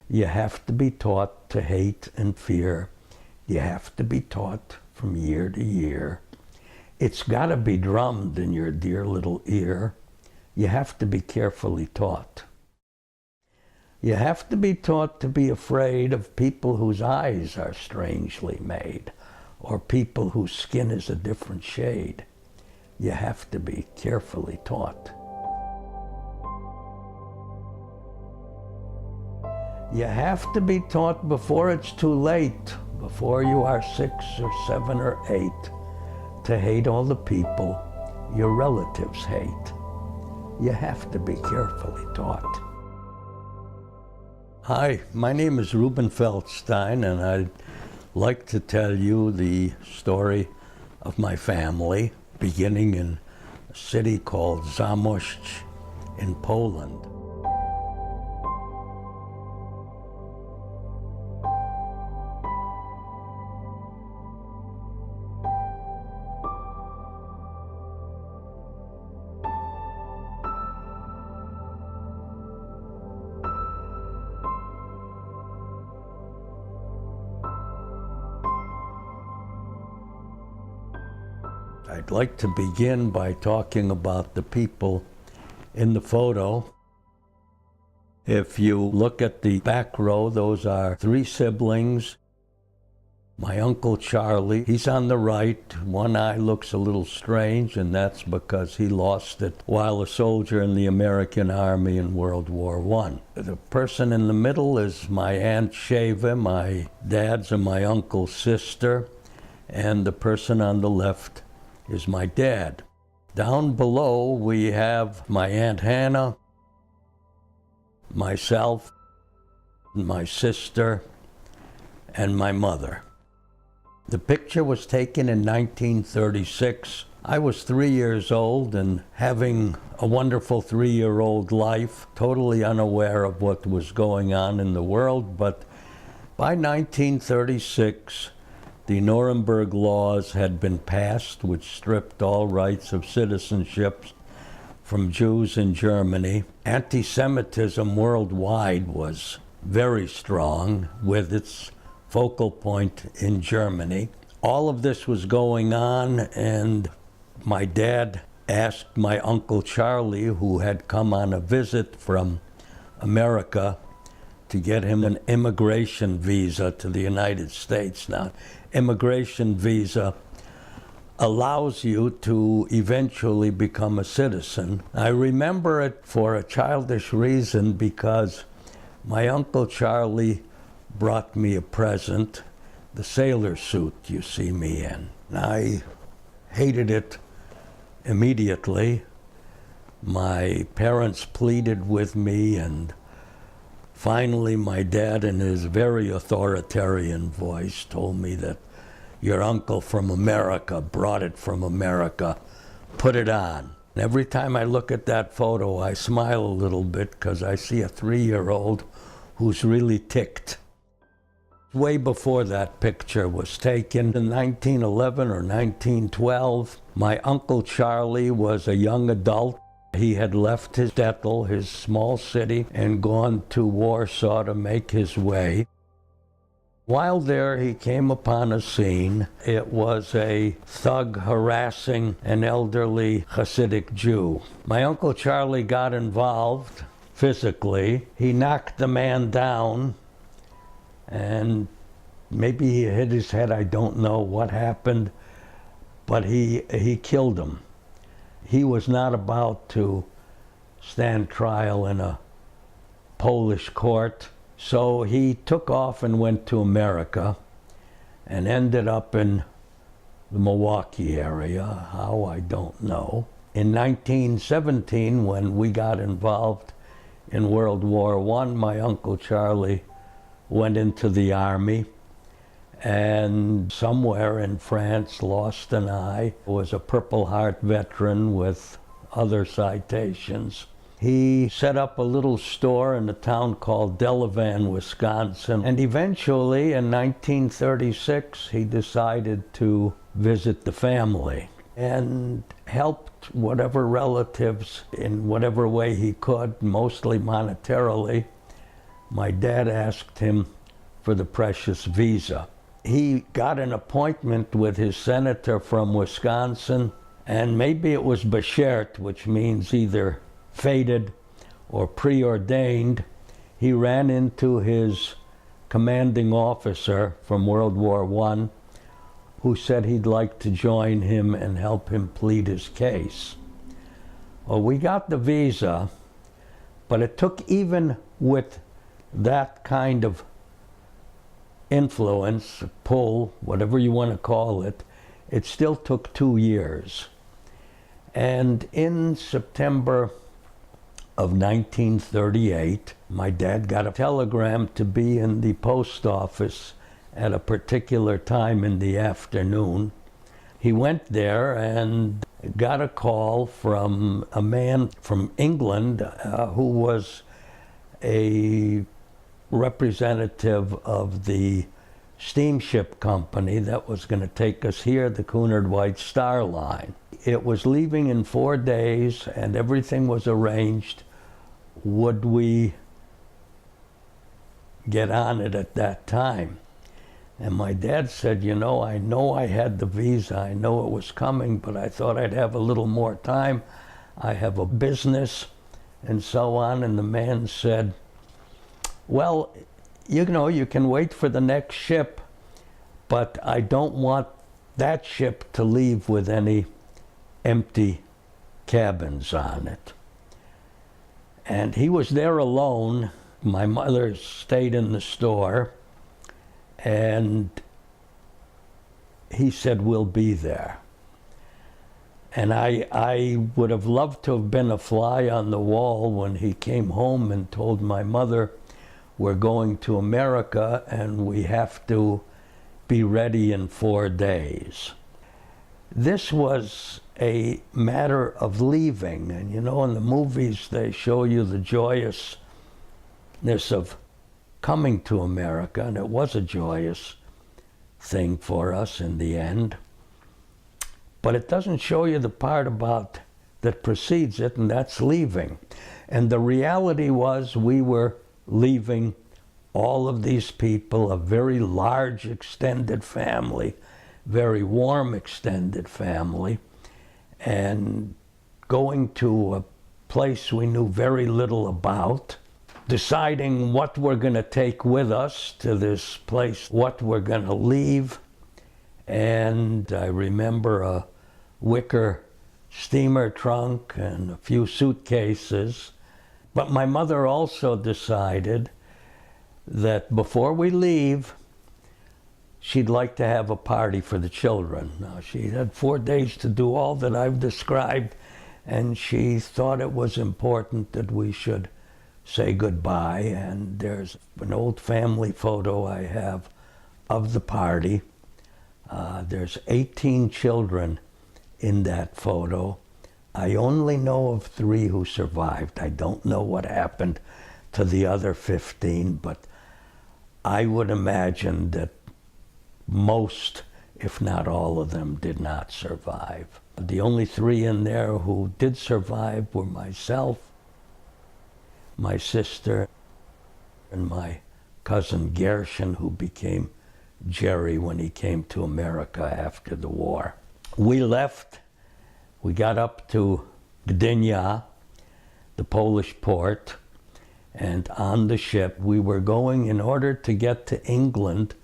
You have to be taught to hate and fear. You have to be taught from year to year. It's got to be drummed in your dear little ear. You have to be carefully taught. You have to be taught to be afraid of people whose eyes are strangely made, or people whose skin is a different shade. You have to be carefully taught. You have to be taught before it's too late, before you are 6 or 7 or 8, to hate all the people your relatives hate. You have to be carefully taught. Hi, my name is Rubin Feldstein, and I'd like to tell you the story of my family, beginning in a city called Zamość in Poland. I'd like to begin by talking about the people in the photo. If you look at the back row, those are 3 siblings. My Uncle Charlie, he's on the right. One eye looks a little strange, and that's because he lost it while a soldier in the American Army in World War I. The person in the middle is my Aunt Sheva, my dad's and my uncle's sister, and the person on the left is my dad. Down below we have my Aunt Hannah, myself, my sister, and my mother. The picture was taken in 1936. I was 3 years old and having a wonderful 3-year-old life, totally unaware of what was going on in the world, but by 1936, the Nuremberg laws had been passed, which stripped all rights of citizenship from Jews in Germany. Anti-Semitism worldwide was very strong, with its focal point in Germany. All of this was going on, and my dad asked my Uncle Charlie, who had come on a visit from America, to get him an immigration visa to the United States. Now, immigration visa allows you to eventually become a citizen. I remember it for a childish reason because my Uncle Charlie brought me a present, the sailor suit you see me in. I hated it immediately. My parents pleaded with me, and finally, my dad, in his very authoritarian voice, told me that your uncle from America brought it from America. Put it on. Every time I look at that photo, I smile a little bit because I see a 3-year-old who's really ticked. Way before that picture was taken, in 1911 or 1912, my Uncle Charlie was a young adult. He had left his shtetl, his small city, and gone to Warsaw to make his way. While there, he came upon a scene. It was a thug harassing an elderly Hasidic Jew. My Uncle Charlie got involved physically. He knocked the man down, and maybe he hit his head. I don't know what happened, but he killed him. He was not about to stand trial in a Polish court, so he took off and went to America and ended up in the Milwaukee area. How, I don't know. In 1917, when we got involved in World War I, my Uncle Charlie went into the army, and somewhere in France lost an eye. Was a Purple Heart veteran with other citations. He set up a little store in a town called Delavan, Wisconsin, and eventually in 1936 he decided to visit the family and helped whatever relatives in whatever way he could, mostly monetarily. my dad asked him for the precious visa. He got an appointment with his senator from Wisconsin, and maybe it was Beshert, which means either fated or preordained. He ran into his commanding officer from World War I, who said he'd like to join him and help him plead his case. Well, we got the visa, but it took, even with that kind of influence, pull, whatever you want to call it, it still took 2 years. And in September of 1938, my dad got a telegram to be in the post office at a particular time in the afternoon. He went there and got a call from a man from England who was a representative of the steamship company that was going to take us here, the Cunard White Star Line. It was leaving in 4 days and everything was arranged. Would we get on it at that time? And my dad said, you know I had the visa, I know it was coming, but I thought I'd have a little more time. I have a business and so on. And the man said, well, you know, you can wait for the next ship, but I don't want that ship to leave with any empty cabins on it. And he was there alone. My mother stayed in the store, and he said, we'll be there. And I would have loved to have been a fly on the wall when he came home and told my mother, we're going to America and we have to be ready in 4 days. This was a matter of leaving. And you know, in the movies, they show you the joyousness of coming to America, and it was a joyous thing for us in the end. But it doesn't show you the part about that precedes it, and that's leaving. And the reality was we were leaving all of these people, a very large extended family, very warm extended family, and going to a place we knew very little about, deciding what we're going to take with us to this place, what we're going to leave. And I remember a wicker steamer trunk and a few suitcases. But my mother also decided that before we leave, she'd like to have a party for the children. Now, she had 4 days to do all that I've described, and she thought it was important that we should say goodbye. And there's an old family photo I have of the party. There's 18 children in that photo. I only know of 3 who survived. I don't know what happened to the other 15, but I would imagine that most, if not all of them, did not survive. The only 3 in there who did survive were myself, my sister, and my cousin Gershon, who became Jerry when he came to America after the war. We left. We got up to Gdynia, the Polish port, and on the ship we were going, in order to get to England,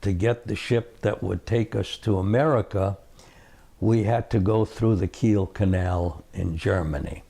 to get the ship that would take us to America, we had to go through the Kiel Canal in Germany.